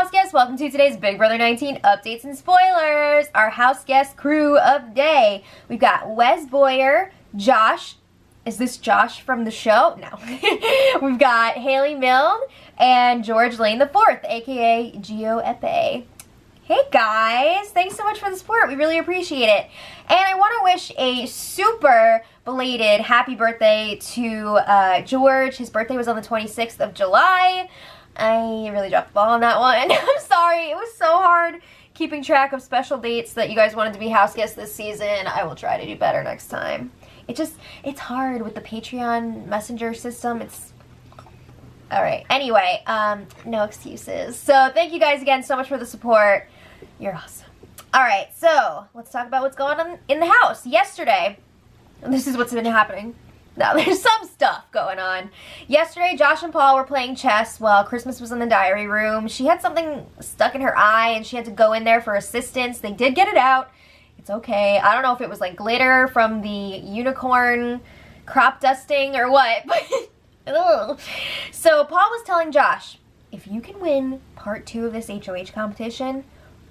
house guests, welcome to today's Big Brother 19 updates and spoilers. Our house guest crew of the day. We've got Wes Boyer, Josh. Is this Josh from the show? No. We've got Haley Milne and George Lane IV, aka Gio Epe. Hey guys, thanks so much for the support. We really appreciate it. And I want to wish a super belated happy birthday to George. His birthday was on the 26th of July. I really dropped the ball on that one. I'm sorry. It was so hard keeping track of special dates that you guys wanted to be house guests this season. I will try to do better next time. It's hard with the Patreon messenger system. Alright, anyway, no excuses. So thank you guys again so much for the support. You're awesome. Alright, so let's talk about what's going on in the house. Yesterday, this is what's been happening. Now, there's some stuff going on. Yesterday, Josh and Paul were playing chess while Christmas was in the diary room. She had something stuck in her eye and she had to go in there for assistance. They did get it out. It's okay. I don't know if it was like glitter from the unicorn crop dusting or what, but ugh. So Paul was telling Josh, if you can win part 2 of this HOH competition,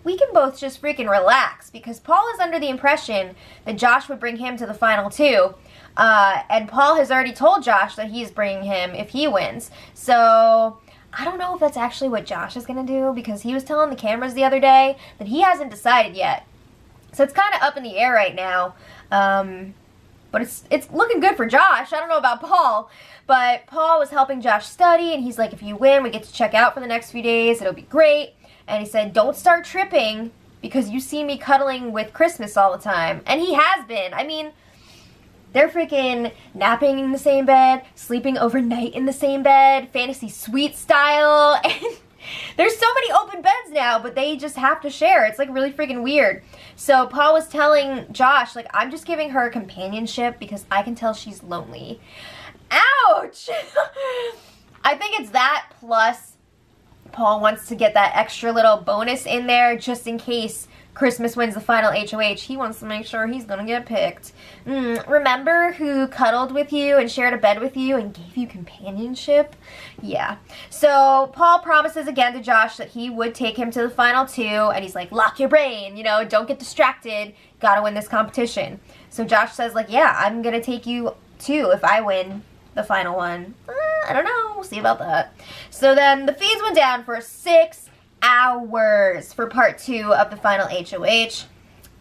we can both just freaking relax, because Paul is under the impression that Josh would bring him to the final 2. And Paul has already told Josh that he's bringing him if he wins. So I don't know if that's actually what Josh is going to do, because he was telling the cameras the other day that he hasn't decided yet. So it's kind of up in the air right now. But it's looking good for Josh. I don't know about Paul. But Paul was helping Josh study, and he's like, if you win, we get to check out for the next few days. It'll be great. And he said, don't start tripping, because you see me cuddling with Christmas all the time. And he has been. I mean, they're freaking napping in the same bed, sleeping overnight in the same bed, fantasy suite style, and there's so many open beds now, but they just have to share. It's like really freaking weird. So Paul was telling Josh, like, I'm just giving her companionship because I can tell she's lonely. Ouch! I think it's that, plus Paul wants to get that extra little bonus in there just in case Christmas wins the final HOH. He wants to make sure he's gonna get picked. Remember who cuddled with you and shared a bed with you and gave you companionship? Yeah. So Paul promises again to Josh that he would take him to the final 2, and he's like, lock your brain, you know, don't get distracted, gotta win this competition. So Josh says, like, yeah, I'm gonna take you too if I win the final one. I don't know, we'll see about that. So then the feeds went down for 6 hours for part 2 of the final HOH,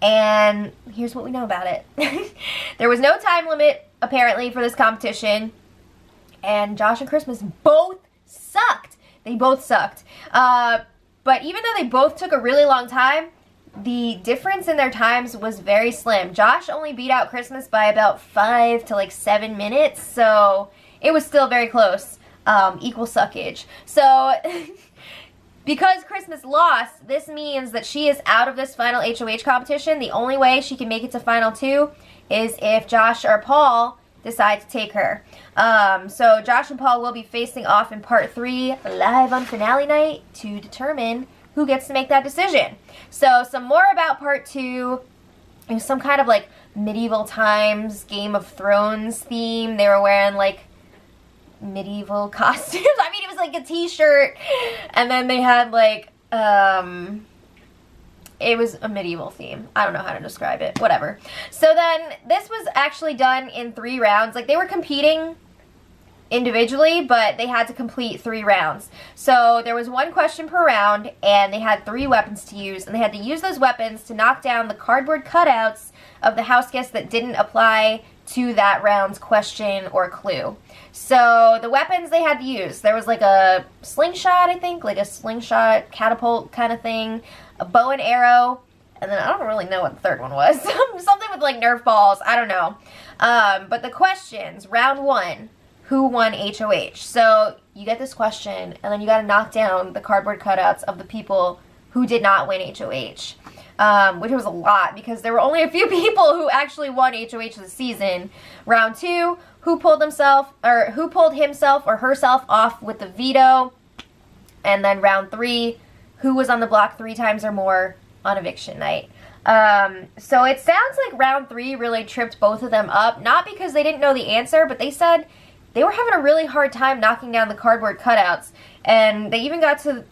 and here's what we know about it. There was no time limit apparently for this competition, and Josh and Christmas both sucked. They both sucked. But even though they both took a really long time, the difference in their times was very slim. Josh only beat out Christmas by about 5 to like 7 minutes, so it was still very close. Equal suckage. So because Christmas lost, this means that she is out of this final HOH competition. The only way she can make it to final 2 is if Josh or Paul decide to take her. So Josh and Paul will be facing off in part 3 live on finale night to determine who gets to make that decision. So some more about part 2. It was some kind of like medieval times, Game of Thrones theme. They were wearing like medieval costumes. I mean, it was like a t-shirt, and then they had like it was a medieval theme. I don't know how to describe it, whatever. So then this was actually done in 3 rounds. Like, they were competing individually, but they had to complete 3 rounds. So there was 1 question per round, and they had 3 weapons to use, and they had to use those weapons to knock down the cardboard cutouts of the house guests that didn't apply to that round's question or clue. So the weapons they had to use, there was like a slingshot, I think, like a slingshot catapult kind of thing, a bow and arrow, and then I don't really know what the third one was. Something with like Nerf balls, I don't know. But the questions, round 1, who won HOH? So you get this question, and then you got to knock down the cardboard cutouts of the people who did not win HOH. Which was a lot, because there were only a few people who actually won HOH this season. Round 2, who pulled himself or herself off with the veto. And then round 3, who was on the block 3 times or more on eviction night. So it sounds like round 3 really tripped both of them up, not because they didn't know the answer, but they said they were having a really hard time knocking down the cardboard cutouts, and they even got to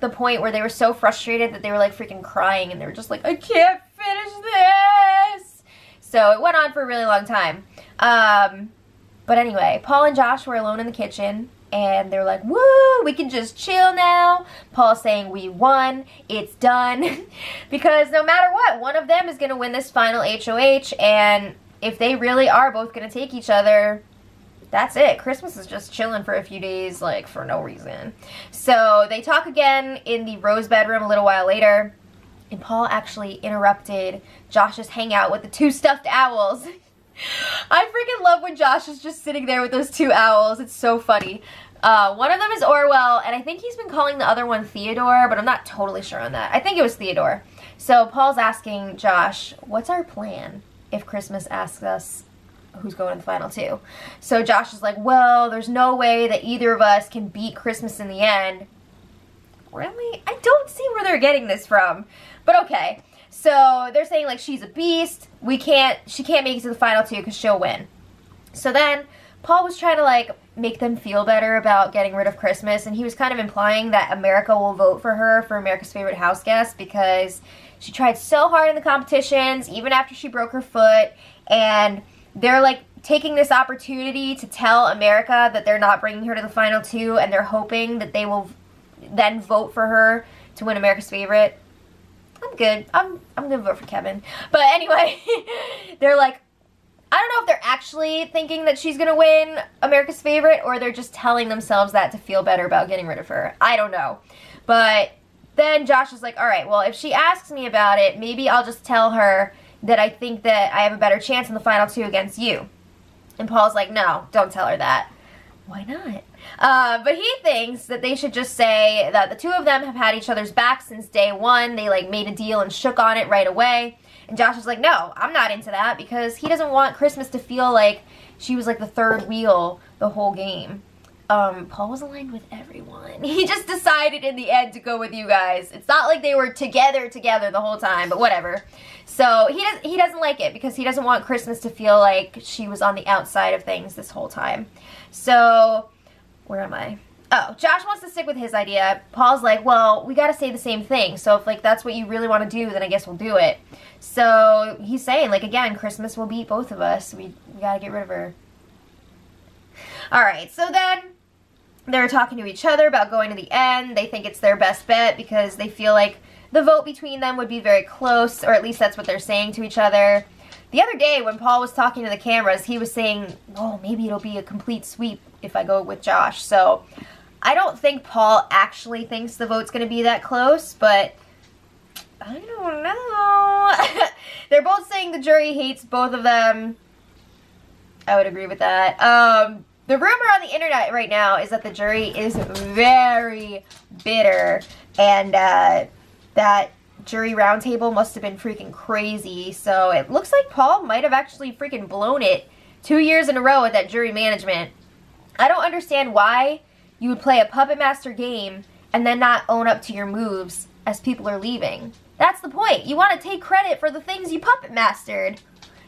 the point where they were so frustrated that they were like freaking crying, and they were just like, I can't finish this. So it went on for a really long time. But anyway, Paul and Josh were alone in the kitchen, and they're like, woo, we can just chill now. Paul's saying, we won, it's done. Because no matter what, one of them is going to win this final HOH, and if they really are both going to take each other, that's it. Christmas is just chilling for a few days, like, for no reason. So they talk again in the Rose bedroom a little while later, and Paul actually interrupted Josh's hangout with the 2 stuffed owls. I freaking love when Josh is just sitting there with those 2 owls. It's so funny. One of them is Orwell, and I think he's been calling the other one Theodore, but I'm not totally sure on that. I think it was Theodore. So Paul's asking Josh, what's our plan if Christmas asks us who's going to the final 2? So Josh is like, well, there's no way that either of us can beat Christmas in the end. Really? I don't see where they're getting this from. But okay. So they're saying like she's a beast. She can't make it to the final 2 because she'll win. So then Paul was trying to like make them feel better about getting rid of Christmas, and he was kind of implying that America will vote for her for America's Favorite House Guest because she tried so hard in the competitions even after she broke her foot, and they're like taking this opportunity to tell America that they're not bringing her to the final 2, and they're hoping that they will then vote for her to win America's Favorite. I'm good. I'm gonna vote for Kevin. But anyway, they're like, I don't know if they're actually thinking that she's gonna win America's Favorite, or they're just telling themselves that to feel better about getting rid of her. I don't know. But then Josh is like, alright, well, if she asks me about it, maybe I'll just tell her that I think that I have a better chance in the final 2 against you. And Paul's like, no, don't tell her that. Why not? But he thinks that they should just say that the 2 of them have had each other's back since day 1. They like made a deal and shook on it right away. And Josh is like, no, I'm not into that, because he doesn't want Christmas to feel like she was like the 3rd wheel the whole game. Paul was aligned with everyone. He just decided in the end to go with you guys. It's not like they were together the whole time, but whatever. So he doesn't like it because he doesn't want Christmas to feel like she was on the outside of things this whole time. So, where am I? Oh, Josh wants to stick with his idea. Paul's like, well, we gotta say the same thing. So if like that's what you really want to do, then I guess we'll do it. So he's saying, like, again, Christmas will beat both of us. We gotta get rid of her. Alright, so then they're talking to each other about going to the end. They think it's their best bet because they feel like the vote between them would be very close, or at least that's what they're saying to each other. The other day when Paul was talking to the cameras, he was saying, oh, maybe it'll be a complete sweep if I go with Josh. So I don't think Paul actually thinks the vote's going to be that close, but I don't know. They're both saying the jury hates both of them. I would agree with that. The rumor on the internet right now is that the jury is very bitter, and that jury roundtable must have been freaking crazy. So it looks like Paul might have actually freaking blown it 2 years in a row at that jury management. I don't understand why you would play a Puppet Master game and then not own up to your moves as people are leaving. That's the point. You want to take credit for the things you Puppet Mastered.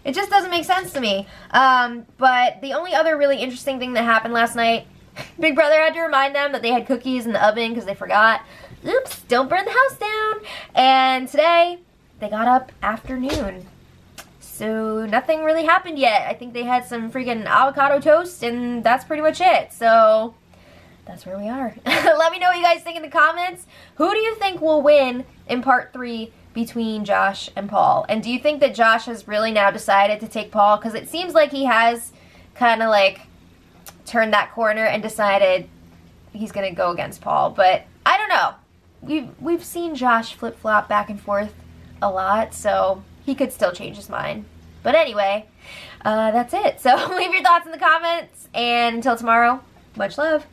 It just doesn't make sense to me. But the only other really interesting thing that happened last night, Big Brother had to remind them that they had cookies in the oven because they forgot. Oops, don't burn the house down. And today, they got up afternoon. So nothing really happened yet. I think they had some freaking avocado toast, and that's pretty much it. So that's where we are. Let me know what you guys think in the comments. Who do you think will win in part 3 between Josh and Paul? And do you think that Josh has really now decided to take Paul? Because it seems like he has kind of like turned that corner and decided he's going to go against Paul. But I don't know. We've seen Josh flip-flop back and forth a lot, so he could still change his mind. But anyway, that's it. So leave your thoughts in the comments, and until tomorrow, much love.